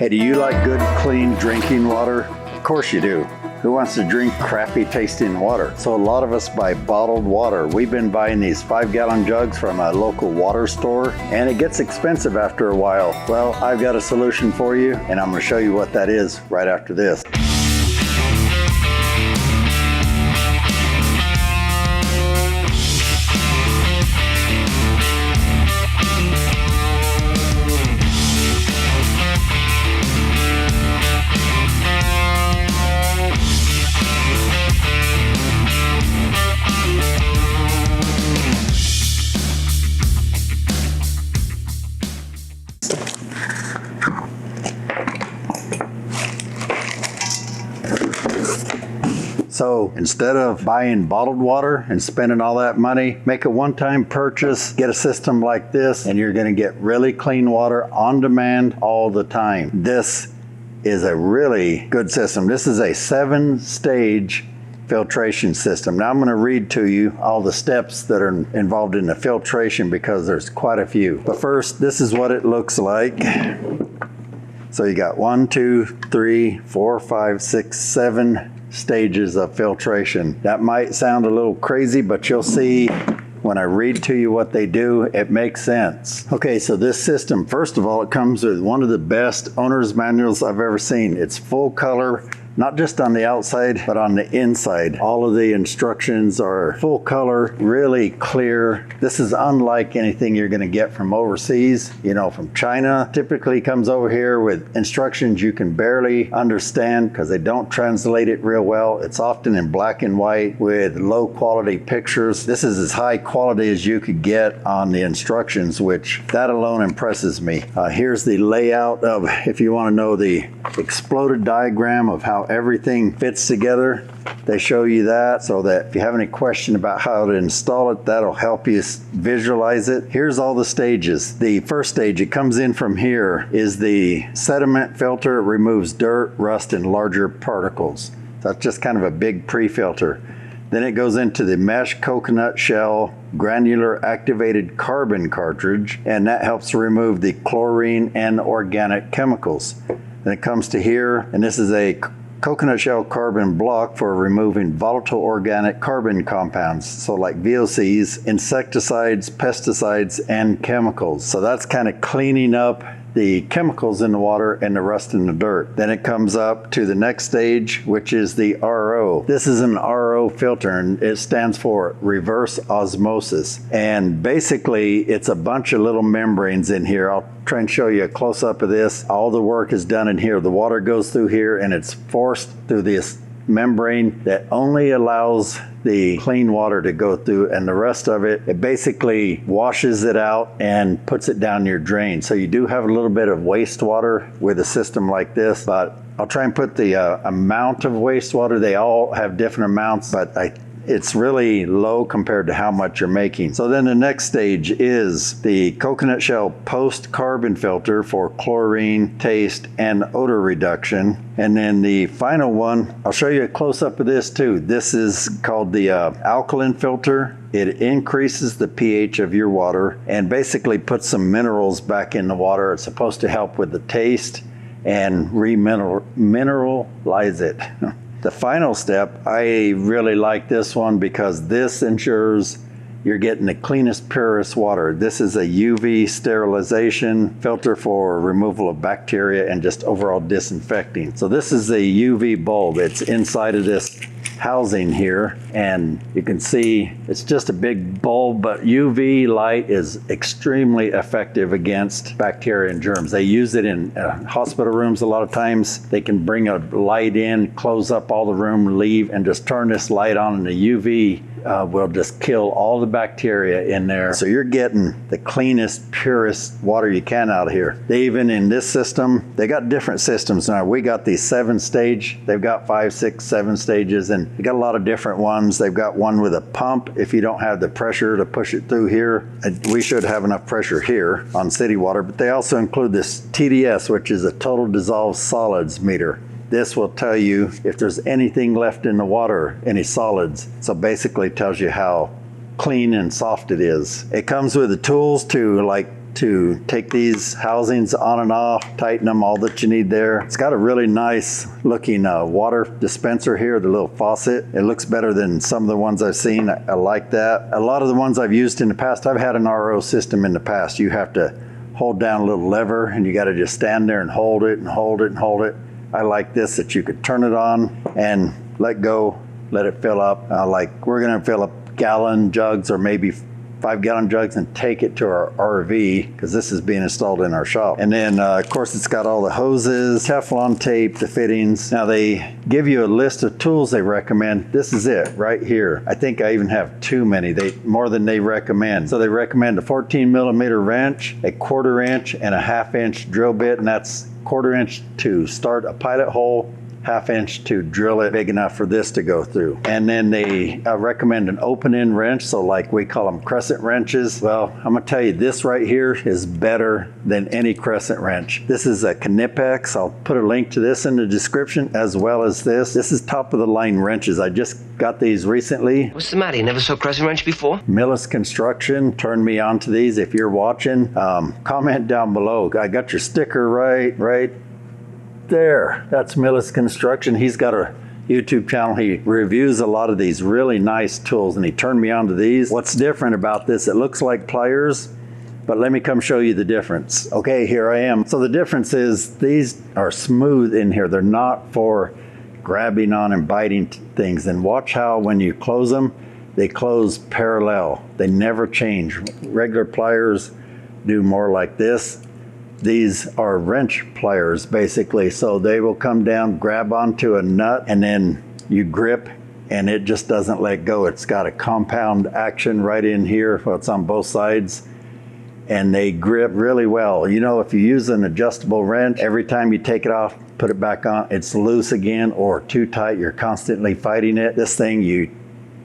Hey, do you like good, clean drinking water? Of course you do. Who wants to drink crappy tasting water? So a lot of us buy bottled water. We've been buying these 5-gallon jugs from a local water store, and it gets expensive after a while. Well, I've got a solution for you, and I'm going to show you what that is right after this. So instead of buying bottled water and spending all that money, make a one-time purchase, get a system like this, and you're gonna get really clean water on demand all the time. This is a really good system. This is a 7-stage filtration system. Now I'm going to read to you all the steps that are involved in the filtration because there's quite a few. But first, this is what it looks like. So you got 1, 2, 3, 4, 5, 6, 7 stages of filtration. That might sound a little crazy, but you'll see when I read to you what they do, it makes sense. Okay, so this system, first of all, it comes with one of the best owner's manuals I've ever seen. It's full color, not just on the outside, but on the inside. All of the instructions are full color, really clear. This is unlike anything you're gonna get from overseas, you know, from China. Typically comes over here with instructions you can barely understand because they don't translate it real well. It's often in black and white with low quality pictures. This is as high quality as you could get on the instructions, which that alone impresses me. Here's the layout of, if you wanna know the exploded diagram of how everything fits together. They show you that so that if you have any question about how to install it, that'll help you visualize it. Here's all the stages. The first stage, it comes in from here, is the sediment filter. It removes dirt, rust, and larger particles. So that's just kind of a big pre-filter. Then it goes into the mesh coconut shell granular activated carbon cartridge, and that helps to remove the chlorine and organic chemicals. Then it comes to here, and this is a coconut shell carbon block for removing volatile organic carbon compounds, so like VOCs, insecticides, pesticides, and chemicals. So that's kind of cleaning up the chemicals in the water and the rust in the dirt. Then it comes up to the next stage, which is the RO. This is an RO filter, and it stands for Reverse Osmosis. And basically, it's a bunch of little membranes in here. I'll try and show you a close-up of this. All the work is done in here. The water goes through here, and it's forced through this membrane that only allows the clean water to go through, and the rest of it, it basically washes it out and puts it down your drain. So you do have a little bit of wastewater with a system like this, but I'll try and put the amount of wastewater. They all have different amounts, but it's really low compared to how much you're making. So then the next stage is the coconut shell post carbon filter for chlorine, taste, and odor reduction. And then the final one, I'll show you a close-up of this too. This is called the alkaline filter. It increases the pH of your water and basically puts some minerals back in the water. It's supposed to help with the taste and remineralize it. The final step, I really like this one because this ensures you're getting the cleanest, purest water. This is a UV sterilization filter for removal of bacteria and just overall disinfecting. So this is a UV bulb. It's inside of this housing here, and you can see it's just a big bulb, but UV light is extremely effective against bacteria and germs. They use it in hospital rooms a lot of times. They can bring a light in, close up all the room, leave, and just turn this light on, and the UV will just kill all the bacteria in there. So you're getting the cleanest, purest water you can out of here. They even, in this system, they got different systems now. We got the 7-stage, they've got 5, 6, 7 stages, and they got a lot of different ones. They've got one with a pump if you don't have the pressure to push it through here. We should have enough pressure here on city water, but they also include this TDS, which is a total dissolved solids meter. This will tell you if there's anything left in the water, any solids. So basically tells you how clean and soft it is. It comes with the tools to to take these housings on and off, tighten them, all that you need there. It's got a really nice looking water dispenser here, the little faucet. It looks better than some of the ones I've seen. I like that. A lot of the ones I've used in the past, I've had an RO system in the past. You have to hold down a little lever and you got to just stand there and hold it and hold it and hold it. I like this, that you could turn it on and let go, let it fill up. Like we're gonna fill up gallon jugs or maybe 5-gallon jugs and take it to our RV, because this is being installed in our shop. And then of course it's got all the hoses, Teflon tape, the fittings. Now they give you a list of tools they recommend. This is it right here. I think I even have too many, more than they recommend. So they recommend a 14mm wrench, a 1/4 inch and a 1/2 inch drill bit, and that's 1/4 inch to start a pilot hole, 1/2 inch to drill it big enough for this to go through. And then they recommend an open end wrench, so like we call them crescent wrenches. Well, I'm gonna tell you, this right here is better than any crescent wrench. This is a Knipex. I'll put a link to this in the description, as well as this. This is top of the line wrenches. I just got these recently. What's the matter? You never saw a crescent wrench before? Millis Construction turned me on to these. If you're watching, comment down below. I got your sticker right there. That's Millis Construction. He's got a YouTube channel. He reviews a lot of these really nice tools, and he turned me on to these. What's different about this? It looks like pliers, but let me come show you the difference. Okay, here I am. So the difference is these are smooth in here. They're not for grabbing on and biting things. And watch how when you close them, they close parallel. They never change. Regular pliers do more like this. These are wrench pliers basically, so they will come down, grab onto a nut, and then you grip and it just doesn't let go. It's got a compound action right in here. Well, it's on both sides, and they grip really well. You know, if you use an adjustable wrench, every time you take it off, put it back on, it's loose again or too tight. You're constantly fighting it. This thing, you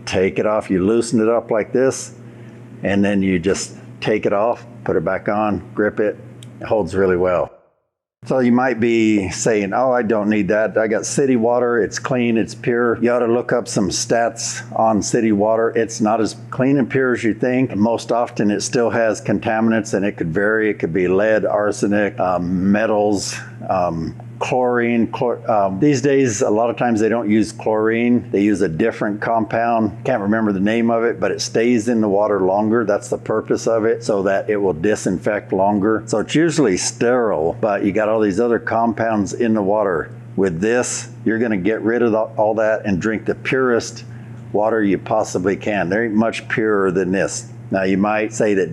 take it off, you loosen it up like this, and then you just take it off, put it back on, grip it. It holds really well. So you might be saying, oh, I don't need that. I got city water, it's clean, it's pure. You ought to look up some stats on city water. It's not as clean and pure as you think. Most often it still has contaminants, and it could vary. It could be lead, arsenic, metals, chlorine. These days, a lot of times they don't use chlorine. They use a different compound. Can't remember the name of it, but it stays in the water longer. That's the purpose of it, so that it will disinfect longer. So it's usually sterile, but you got all these other compounds in the water. With this, you're gonna get rid of all that and drink the purest water you possibly can. There ain't much purer than this. Now you might say that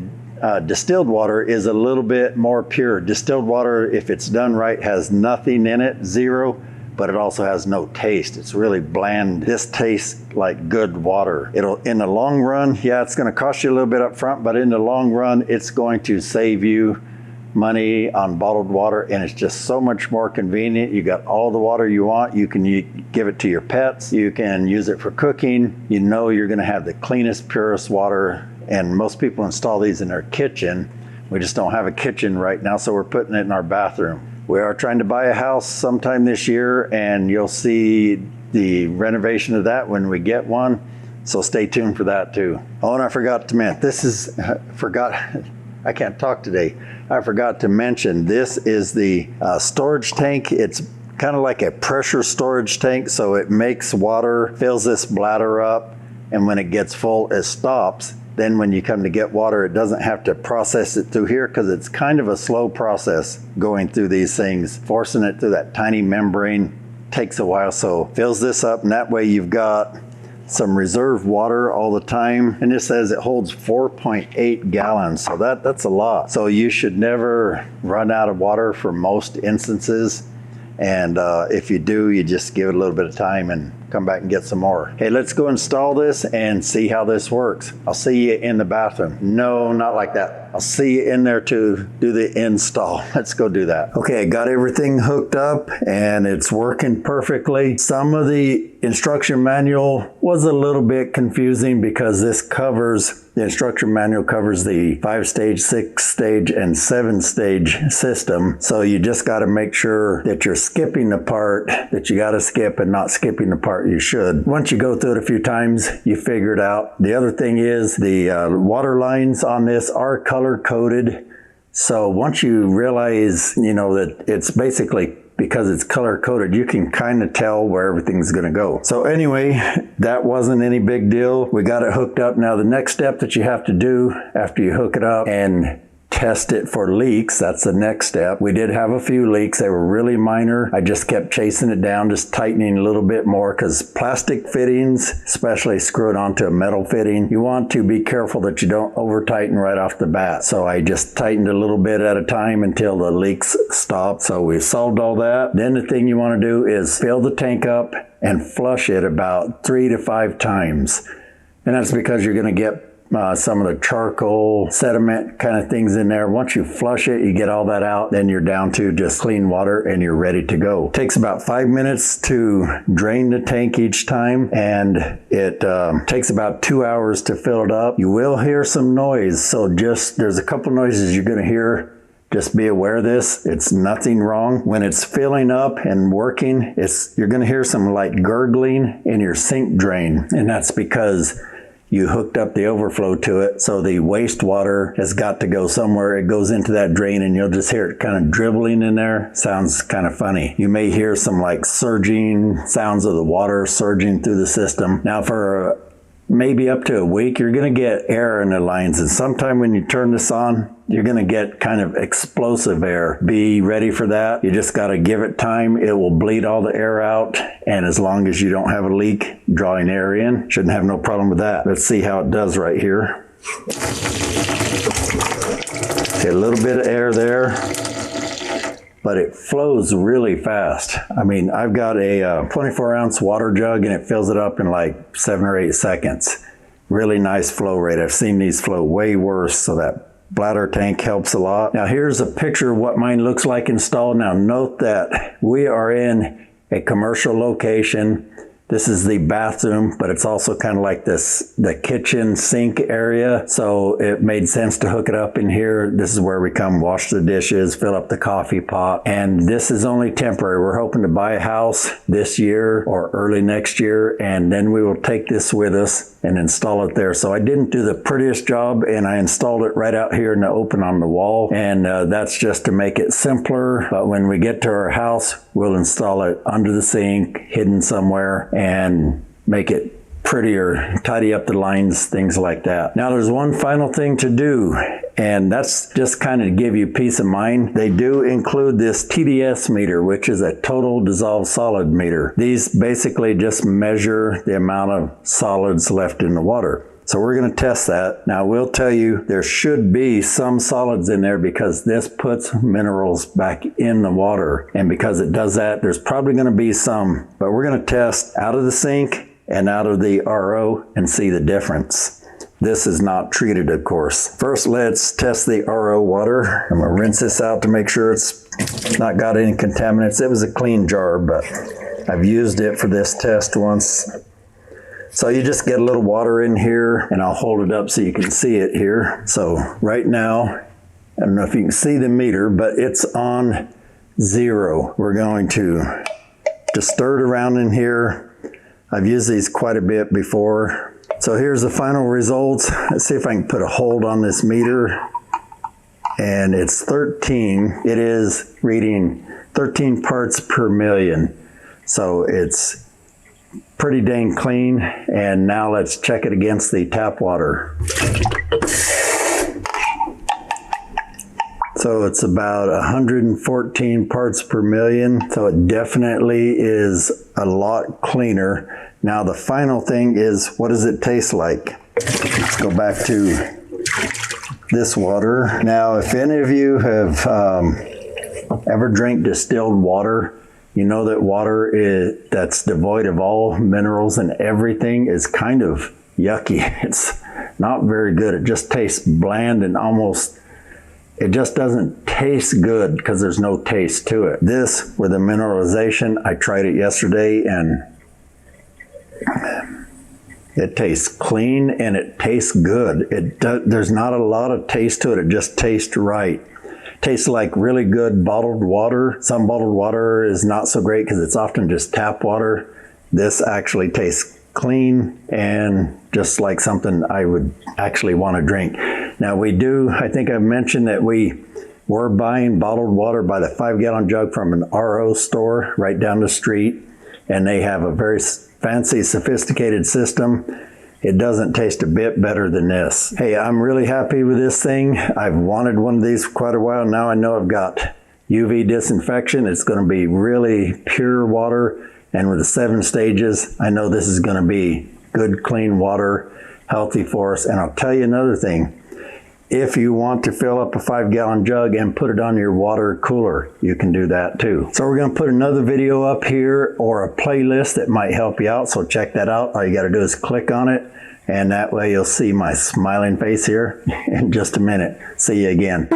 distilled water is a little bit more pure. Distilled water, if it's done right, has nothing in it, zero, but it also has no taste. It's really bland. This tastes like good water. It'll, in the long run, yeah, it's gonna cost you a little bit up front, but in the long run, it's going to save you money on bottled water, and it's just so much more convenient. You got all the water you want. You can give it to your pets. You can use it for cooking. You know you're gonna have the cleanest, purest water. And most people install these in their kitchen. We just don't have a kitchen right now, so we're putting it in our bathroom. We are trying to buy a house sometime this year, and you'll see the renovation of that when we get one. So stay tuned for that too. Oh, and I forgot to mention, I can't talk today. I forgot to mention, this is the storage tank. It's kind of like a pressure storage tank, so it makes water, fills this bladder up, and when it gets full, it stops. Then when you come to get water, it doesn't have to process it through here, because it's kind of a slow process going through these things. Forcing it through that tiny membrane takes a while, so fills this up, and that way you've got some reserve water all the time. And it says it holds 4.8 gallons, so that's a lot. So you should never run out of water for most instances. And if you do, you just give it a little bit of time and come back and get some more. Hey, let's go install this and see how this works. I'll see you in the bathroom. No, not like that. I'll see you in there to do the install. Let's go do that. Okay, I got everything hooked up and it's working perfectly. Some of the instruction manual was a little bit confusing because this covers, the instruction manual covers the 5-stage, 6-stage, and 7-stage system. So you just got to make sure that you're skipping the part that you got to skip and not skipping the part you should. Once you go through it a few times, you figure it out. The other thing is the water lines on this are color coded. So once you realize, you know, that it's basically because it's color coded, you can kind of tell where everything's going to go. So anyway, that wasn't any big deal. We got it hooked up. Now the next step that you have to do after you hook it up and test it for leaks, that's the next step. We did have a few leaks. They were really minor. I just kept chasing it down, just tightening a little bit more, because plastic fittings, especially screwed onto a metal fitting, you want to be careful that you don't over tighten right off the bat. So I just tightened a little bit at a time until the leaks stopped. So we solved all that. Then the thing you want to do is fill the tank up and flush it about 3 to 5 times. And that's because you're going to get some of the charcoal, sediment kind of things in there. Once you flush it, you get all that out, then you're down to just clean water and you're ready to go. It takes about 5 minutes to drain the tank each time, and it takes about 2 hours to fill it up. You will hear some noise, so there's a couple noises you're going to hear. Just be aware of this. It's nothing wrong. When it's filling up and working, you're going to hear some light gurgling in your sink drain, and that's because you hooked up the overflow to it, so the wastewater has got to go somewhere. It goes into that drain and you'll just hear it kind of dribbling in there. Sounds kind of funny. You may hear some like surging sounds of the water surging through the system. Now for maybe up to a week, you're going to get air in the lines, and sometime when you turn this on, you're going to get kind of explosive air. Be ready for that. You just got to give it time. It will bleed all the air out, and as long as you don't have a leak drawing air in, shouldn't have no problem with that. Let's see how it does right here. See a little bit of air there, but it flows really fast. I mean, I've got a 24-ounce water jug and it fills it up in like 7 or 8 seconds. Really nice flow rate. I've seen these flow way worse, so that bladder tank helps a lot. Now here's a picture of what mine looks like installed. Now note that we are in a commercial location. This is the bathroom, but it's also kind of like the kitchen sink area. So it made sense to hook it up in here. This is where we come wash the dishes, fill up the coffee pot. And this is only temporary. We're hoping to buy a house this year or early next year, and then we will take this with us and install it there. So I didn't do the prettiest job, and I installed it right out here in the open on the wall. And that's just to make it simpler. But when we get to our house, we'll install it under the sink, hidden somewhere, and make it prettier, tidy up the lines, things like that. Now there's one final thing to do, and that's just kind of to give you peace of mind. They do include this TDS meter, which is a total dissolved solid meter. These basically just measure the amount of solids left in the water. So we're going to test that. Now, we'll tell you there should be some solids in there because this puts minerals back in the water. And because it does that, there's probably going to be some. But we're going to test out of the sink and out of the RO and see the difference. This is not treated, of course. First, let's test the RO water. I'm going to rinse this out to make sure it's not got any contaminants. It was a clean jar, but I've used it for this test once. So you just get a little water in here, and I'll hold it up so you can see it here. So right now, I don't know if you can see the meter, but it's on 0. We're going to just stir it around in here. I've used these quite a bit before. So here's the final results. Let's see if I can put a hold on this meter. And it's 13. It is reading 13 parts per million. So it's pretty dang clean. And now let's check it against the tap water. So it's about 114 parts per million. So it definitely is a lot cleaner. Now the final thing is, what does it taste like? Let's go back to this water. Now, if any of you have ever drank distilled water, you know that water that's devoid of all minerals and everything is kind of yucky. It's not very good. It just tastes bland and almost, it just doesn't taste good because there's no taste to it. This, with the mineralization, I tried it yesterday and it tastes clean and it tastes good. There's not a lot of taste to it. It just tastes right. Tastes like really good bottled water. Some bottled water is not so great because it's often just tap water. This actually tastes clean and just like something I would actually want to drink. Now we do, I think I've mentioned that we We're buying bottled water by the 5-gallon jug from an RO store right down the street, and they have a very fancy, sophisticated system. It doesn't taste a bit better than this. Hey, I'm really happy with this thing. I've wanted one of these for quite a while. Now I know I've got UV disinfection. It's going to be really pure water, and with the 7 stages, I know this is going to be good, clean water, healthy for us. And I'll tell you another thing. If you want to fill up a 5-gallon jug and put it on your water cooler, you can do that too. So we're going to put another video up here, or a playlist that might help you out. So check that out. All you got to do is click on it, and that way you'll see my smiling face here in just a minute. See you again.